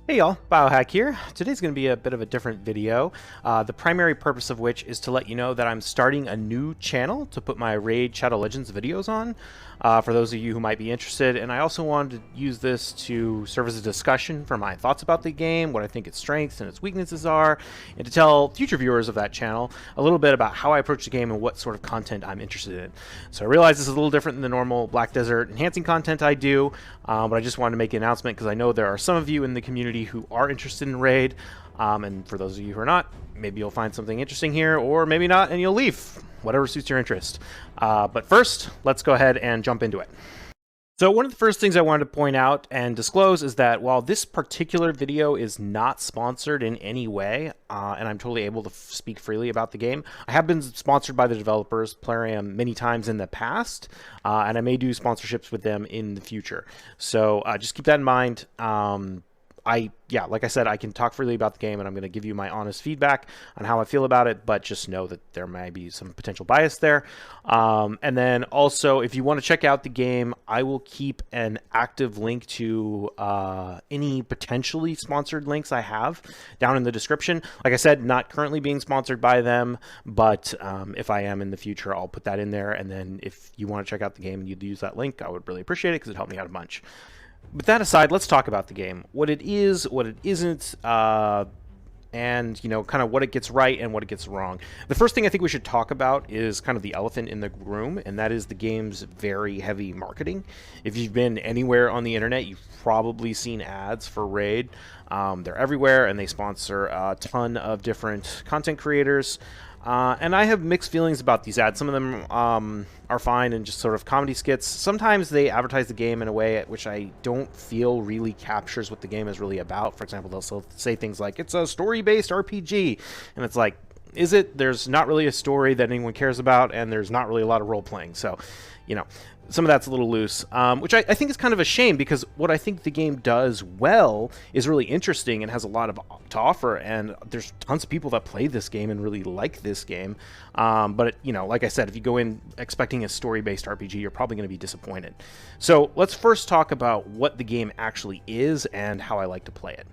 Hey y'all, Biohack here. Today's going to be a bit of a different video, the primary purpose of which is to let you know that I'm starting a new channel to put my Raid Shadow Legends videos on, for those of you who might be interested, and I also wanted to use this to serve as a discussion for my thoughts about the game, what I think its strengths and its weaknesses are, and to tell future viewers of that channel a little bit about how I approach the game and what sort of content I'm interested in. So I realize this is a little different than the normal Black Desert enhancing content I do, but I just wanted to make an announcement because I know there are some of you in the community who are interested in Raid, and for those of you who are not, maybe you'll find something interesting here, or maybe not, and you'll leave. Whatever suits your interest. But first, let's go ahead and jump into it. So one of the first things I wanted to point out and disclose is that while this particular video is not sponsored in any way, and I'm totally able to speak freely about the game, I have been sponsored by the developers, Plarium, many times in the past, and I may do sponsorships with them in the future. So just keep that in mind. Like I said, I can talk freely about the game, and I'm going to give you my honest feedback on how I feel about it, but just know that there may be some potential bias there. And then also, if you want to check out the game, I will keep an active link to any potentially sponsored links I have down in the description. Like I said, not currently being sponsored by them, but if I am in the future, I'll put that in there. And then if you want to check out the game and you'd use that link, I would really appreciate it because it helped me out a bunch. With that aside, let's talk about the game. What it is, what it isn't, and, kind of what it gets right and what it gets wrong. The first thing I think we should talk about is kind of the elephant in the room, and that is the game's very heavy marketing. If you've been anywhere on the internet, you've probably seen ads for Raid. They're everywhere, and they sponsor a ton of different content creators. And I have mixed feelings about these ads. Some of them are fine and just sort of comedy skits. Sometimes they advertise the game in a way which I don't feel really captures what the game is really about. For example, they'll say things like, it's a story-based RPG. And it's like, is it? There's not really a story that anyone cares about, and there's not really a lot of role-playing. So, some of that's a little loose, which I think is kind of a shame, because what I think the game does well is really interesting and has a lot to offer, and there's tons of people that play this game and really like this game. But like I said, if you go in expecting a story-based RPG, you're probably going to be disappointed. So let's first talk about what the game actually is and how I like to play it.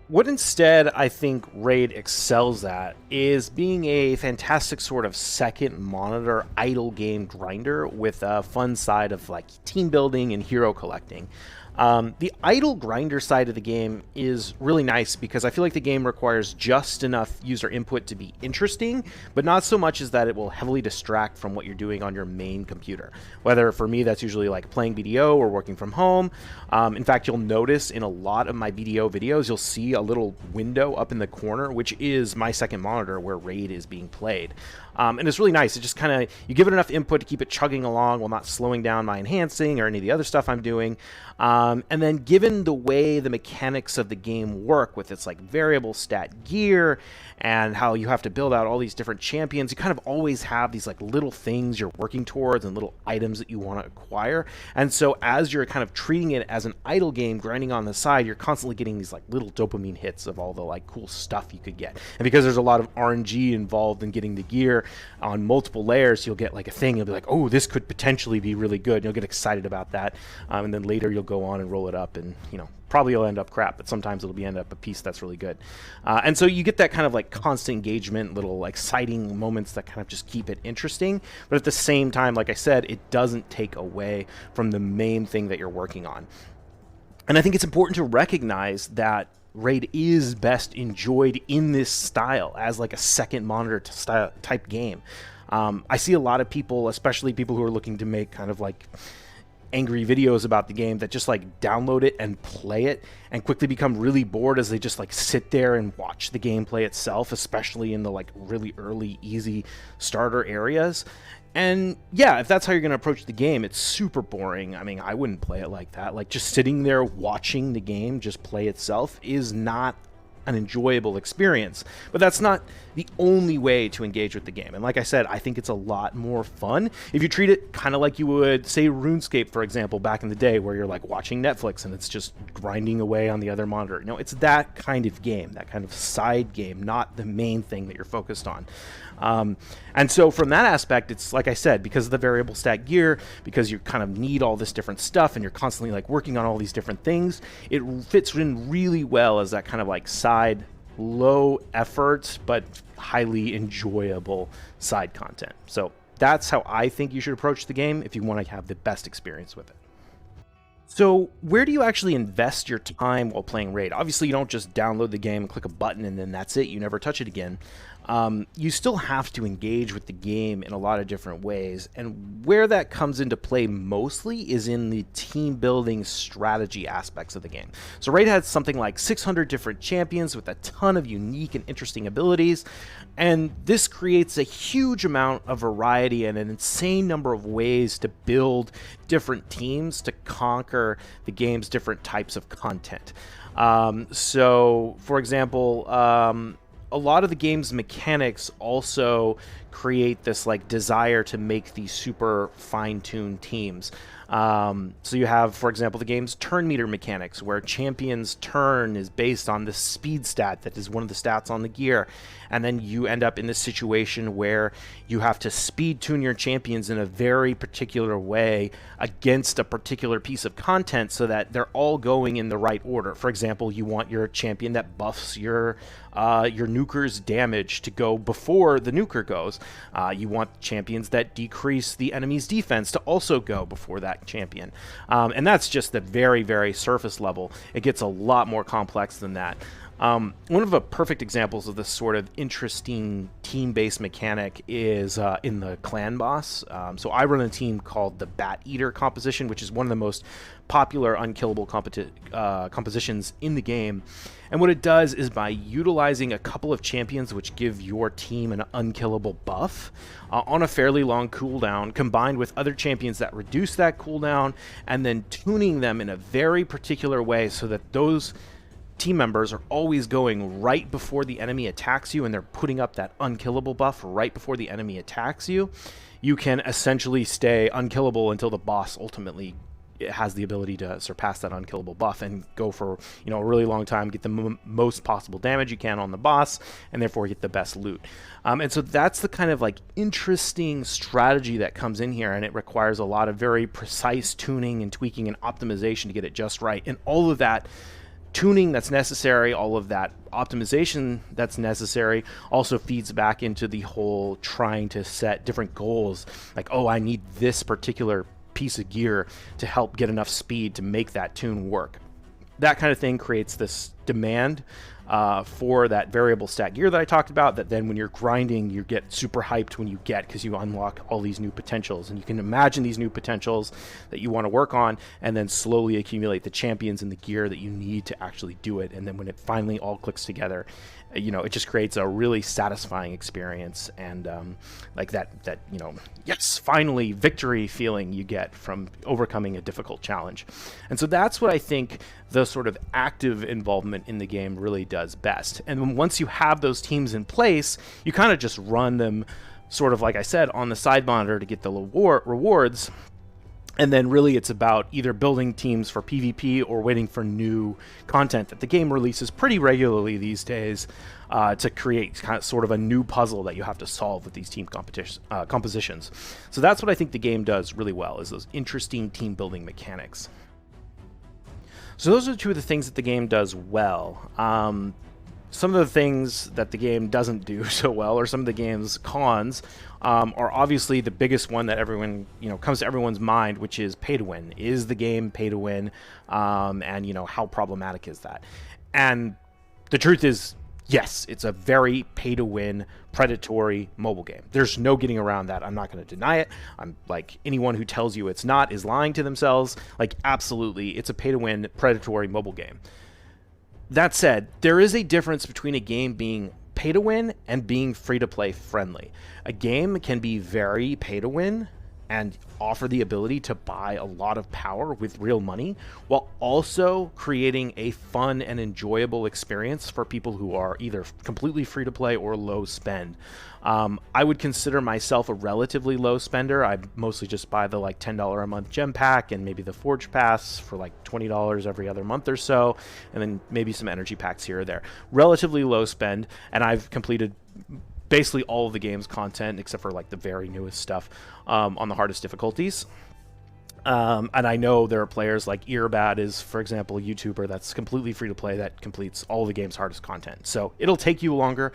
What instead I think Raid excels at is being a fantastic sort of second monitor idle game grinder with a fun side of like team building and hero collecting. The idle grinder side of the game is really nice because I feel like the game requires just enough user input to be interesting, but not so much as that it will heavily distract from what you're doing on your main computer. Whether for me that's usually like playing BDO or working from home. In fact, you'll notice in a lot of my BDO videos, you'll see a little window up in the corner, which is my second monitor where Raid is being played. And it's really nice. It just kind of, you give it enough input to keep it chugging along while not slowing down my enhancing or any of the other stuff I'm doing. And then given the way the mechanics of the game work with its like variable stat gear and how you have to build out all these different champions, you kind of always have these like little things you're working towards and little items that you want to acquire. And so as you're kind of treating it as an idle game grinding on the side, you're constantly getting these like little dopamine hits of all the like cool stuff you could get. And because there's a lot of RNG involved in getting the gear on multiple layers, you'll get like a thing, you'll be like, oh, this could potentially be really good. And you'll get excited about that. And then later you'll go on and roll it up, and probably you'll end up crap, but sometimes it'll end up a piece that's really good. And so you get that kind of like constant engagement, little exciting moments that kind of just keep it interesting. But at the same time, like I said, it doesn't take away from the main thing that you're working on. And I think it's important to recognize that Raid is best enjoyed in this style as like a second monitor style type game. I see a lot of people, especially people who are looking to make kind of like angry videos about the game, that just like download it and play it and quickly become really bored as they just like sit there and watch the gameplay itself, especially in the like really early easy starter areas. And yeah, if that's how you're going to approach the game, it's super boring. I mean, I wouldn't play it like that. Like just sitting there watching the game just play itself is not an enjoyable experience. But that's not the only way to engage with the game. And like I said, I think it's a lot more fun if you treat it kind of like you would, say, RuneScape, for example, back in the day, where you're like watching Netflix and it's just grinding away on the other monitor. You know, it's that kind of game, that kind of side game, not the main thing that you're focused on. And so from that aspect, it's like I said, because of the variable stat gear, because you kind of need all this different stuff and you're constantly like working on all these different things, it fits in really well as that kind of like side, low effort but highly enjoyable side content. So that's how I think you should approach the game if you want to have the best experience with it. So where do you actually invest your time while playing Raid? Obviously, you don't just download the game and click a button and then that's it. You never touch it again. You still have to engage with the game in a lot of different ways. And where that comes into play mostly is in the team building strategy aspects of the game. So Raid has something like 600 different champions with a ton of unique and interesting abilities. And this creates a huge amount of variety and an insane number of ways to build different teams to conquer the game's different types of content. So, for example, a lot of the game's mechanics also create this like desire to make these super fine-tuned teams. So you have, for example, the game's turn meter mechanics, where champion's turn is based on the speed stat that is one of the stats on the gear. And then you end up in this situation where you have to speed tune your champions in a very particular way against a particular piece of content so that they're all going in the right order. For example, you want your champion that buffs your nuker's damage to go before the nuker goes. You want champions that decrease the enemy's defense to also go before that champion. And that's just the very, very surface level. It gets a lot more complex than that. One of the perfect examples of this sort of interesting team-based mechanic is in the clan boss. So I run a team called the Bat Eater composition, which is one of the most popular unkillable compositions in the game. And what it does is, by utilizing a couple of champions which give your team an unkillable buff on a fairly long cooldown, combined with other champions that reduce that cooldown, and then tuning them in a very particular way so that those team members are always going right before the enemy attacks you, and they're putting up that unkillable buff right before the enemy attacks you, you can essentially stay unkillable until the boss ultimately has the ability to surpass that unkillable buff and go for, you know, a really long time, get the most possible damage you can on the boss, and therefore get the best loot. And so that's the kind of like interesting strategy that comes in here, and it requires a lot of very precise tuning and tweaking and optimization to get it just right. And all of that tuning that's necessary, all of that optimization that's necessary, also feeds back into the whole trying to set different goals, like, oh, I need this particular piece of gear to help get enough speed to make that tune work. That kind of thing creates this demand for that variable stat gear that I talked about, that then when you're grinding, you get super hyped when you get, because you unlock all these new potentials, and you can imagine these new potentials that you want to work on, and then slowly accumulate the champions and the gear that you need to actually do it. And then when it finally all clicks together, you know, it just creates a really satisfying experience, and like that you know, yes, finally victory feeling you get from overcoming a difficult challenge. And so that's what I think the sort of active involvement in the game really does best. And then once you have those teams in place, you kind of just run them sort of, like I said, on the side monitor to get the rewards. And then really it's about either building teams for PvP or waiting for new content that the game releases pretty regularly these days to create kind of sort of a new puzzle that you have to solve with these team compositions. So that's what I think the game does really well, is those interesting team building mechanics. So those are two of the things that the game does well. Some of the things that the game doesn't do so well, or some of the game's cons, are obviously the biggest one that everyone, you know, comes to everyone's mind, which is pay to win. Is the game pay to win? And, you know, how problematic is that? And the truth is, yes, it's a very pay to win, predatory mobile game. There's no getting around that. I'm not going to deny it. I'm like, anyone who tells you it's not is lying to themselves. Like, absolutely, it's a pay to win, predatory mobile game. That said, there is a difference between a game being pay to win and being free to play friendly. A game can be very pay to win and offer the ability to buy a lot of power with real money, while also creating a fun and enjoyable experience for people who are either completely free to play or low spend. I would consider myself a relatively low spender. I mostly just buy the like $10 a month gem pack and maybe the Forge Pass for like $20 every other month or so, and then maybe some energy packs here or there. Relatively low spend, and I've completed basically all of the game's content except for like the very newest stuff on the hardest difficulties. And I know there are players like Earbad is, for example, a YouTuber that's completely free to play that completes all the game's hardest content. So it'll take you longer,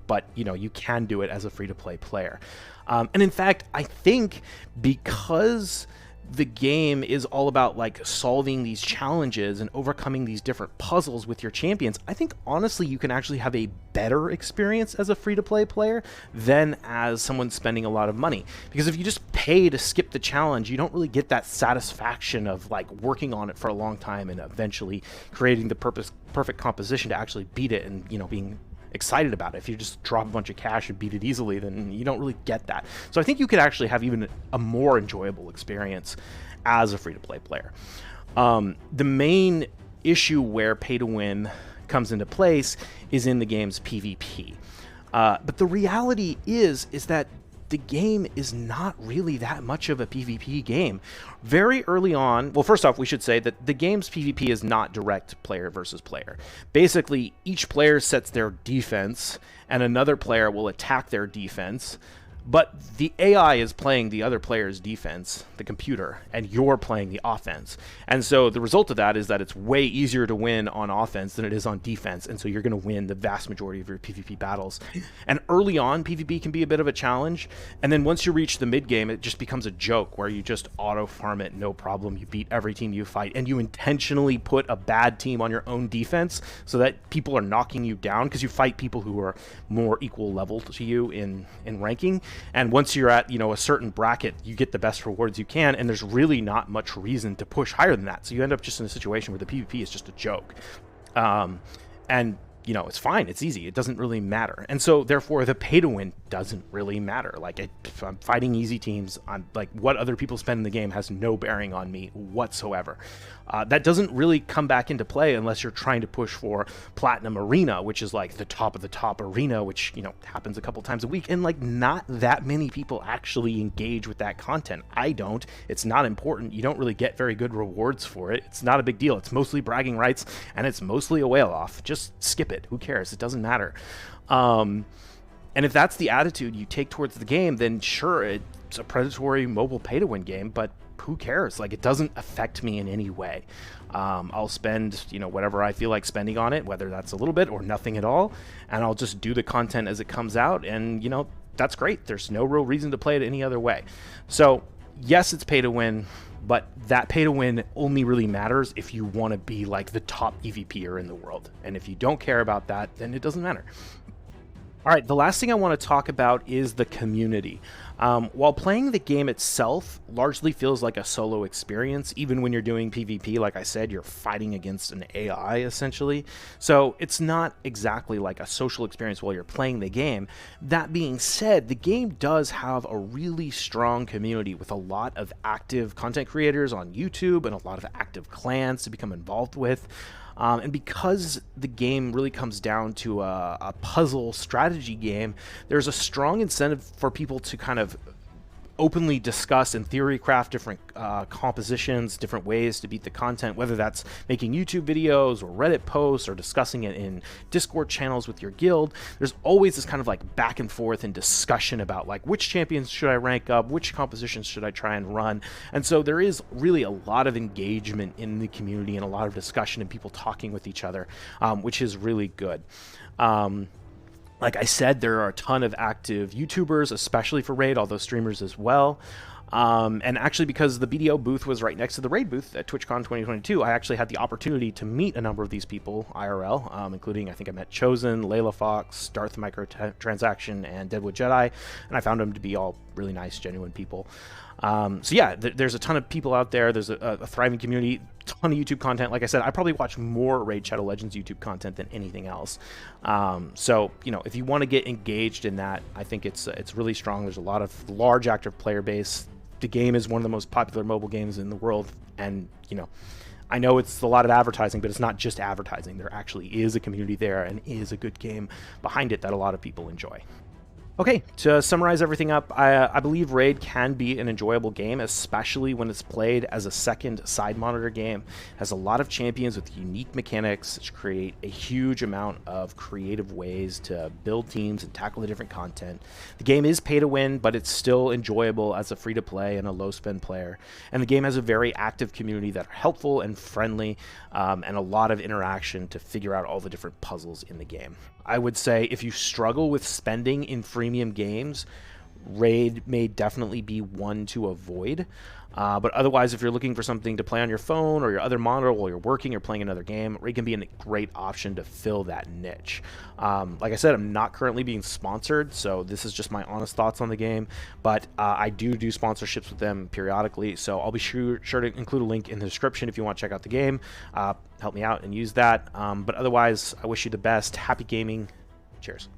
but you can do it as a free to play player. And in fact, I think because the game is all about like solving these challenges and overcoming these different puzzles with your champions, I think honestly you can actually have a better experience as a free-to-play player than as someone spending a lot of money. Because if you just pay to skip the challenge, you don't really get that satisfaction of like working on it for a long time and eventually creating the perfect composition to actually beat it and being excited about it. If you just drop a bunch of cash and beat it easily, then you don't really get that. So I think you could actually have even a more enjoyable experience as a free-to-play player. The main issue where pay-to-win comes into place is in the game's PvP. But the reality is that the game is not really that much of a PvP game. Very early on, well, first off, we should say that the game's PvP is not direct player versus player. Basically, each player sets their defense, and another player will attack their defense, but the AI is playing the other player's defense, the computer, and you're playing the offense. And so the result of that is that it's way easier to win on offense than it is on defense, and so you're going to win the vast majority of your PvP battles. And early on, PvP can be a bit of a challenge, and then once you reach the mid-game, it just becomes a joke where you just auto-farm it, no problem. You beat every team you fight, and you intentionally put a bad team on your own defense so that people are knocking you down, because you fight people who are more equal level to you in ranking. And once you're at, a certain bracket, you get the best rewards you can, and there's really not much reason to push higher than that. So you end up just in a situation where the PvP is just a joke. And it's fine. It's easy. It doesn't really matter. And so therefore the pay to win doesn't really matter. Like if I'm fighting easy teams, I'm like, what other people spend in the game has no bearing on me whatsoever. That doesn't really come back into play unless you're trying to push for Platinum Arena, which is like the top of the top arena, which, happens a couple times a week. And like not that many people actually engage with that content. I don't. It's not important. You don't really get very good rewards for it. It's not a big deal. It's mostly bragging rights, and it's mostly a whale off. Just skip it. Who cares? It doesn't matter. And if that's the attitude you take towards the game, then sure, it's a predatory mobile pay-to-win game, but who cares? Like, it doesn't affect me in any way. I'll spend, whatever I feel like spending on it, whether that's a little bit or nothing at all, and I'll just do the content as it comes out, and, that's great. There's no real reason to play it any other way. So, yes, it's pay-to-win, but that pay-to-win only really matters if you want to be, like, the top PvPer in the world. And if you don't care about that, then it doesn't matter. All right, the last thing I want to talk about is the community. While playing the game itself largely feels like a solo experience, even when you're doing PvP, like I said, you're fighting against an AI, essentially. So it's not exactly like a social experience while you're playing the game. That being said, the game does have a really strong community with a lot of active content creators on YouTube and a lot of active clans to become involved with. And because the game really comes down to a puzzle strategy game, there's a strong incentive for people to kind of openly discuss and theory craft different compositions, different ways to beat the content, whether that's making YouTube videos or Reddit posts or discussing it in Discord channels with your guild. There's always this kind of like back and forth and discussion about like which champions should I rank up, which compositions should I try and run. And so there is really a lot of engagement in the community and a lot of discussion and people talking with each other, which is really good. Like I said, there are a ton of active YouTubers, especially for Raid, although streamers as well. And actually, because the BDO booth was right next to the Raid booth at TwitchCon 2022, I actually had the opportunity to meet a number of these people IRL, including, I think I met Chosen, Layla Fox, Darth Microtransaction, and Deadwood Jedi, and I found them to be all really nice, genuine people. So yeah, there's a ton of people out there. There's a thriving community, ton of YouTube content. Like I said, I probably watch more Raid Shadow Legends YouTube content than anything else. So, if you want to get engaged in that, I think it's really strong. There's a lot of large active player base. the game is one of the most popular mobile games in the world, and I know it's a lot of advertising, but it's not just advertising. There actually is a community there and is a good game behind it that a lot of people enjoy. Okay, to summarize everything up, I believe Raid can be an enjoyable game, especially when it's played as a second side monitor game. It has a lot of champions with unique mechanics which create a huge amount of creative ways to build teams and tackle the different content. The game is pay to win, but it's still enjoyable as a free-to-play and a low-spend player. And the game has a very active community that are helpful and friendly, and a lot of interaction to figure out all the different puzzles in the game. I would say if you struggle with spending in freemium games, Raid may definitely be one to avoid. But otherwise, if you're looking for something to play on your phone or your other monitor while you're working or playing another game, Raid can be a great option to fill that niche. Like I said, I'm not currently being sponsored, so this is just my honest thoughts on the game. But I do sponsorships with them periodically, so I'll be sure to include a link in the description if you want to check out the game. Help me out and use that. But otherwise, I wish you the best. Happy gaming. Cheers.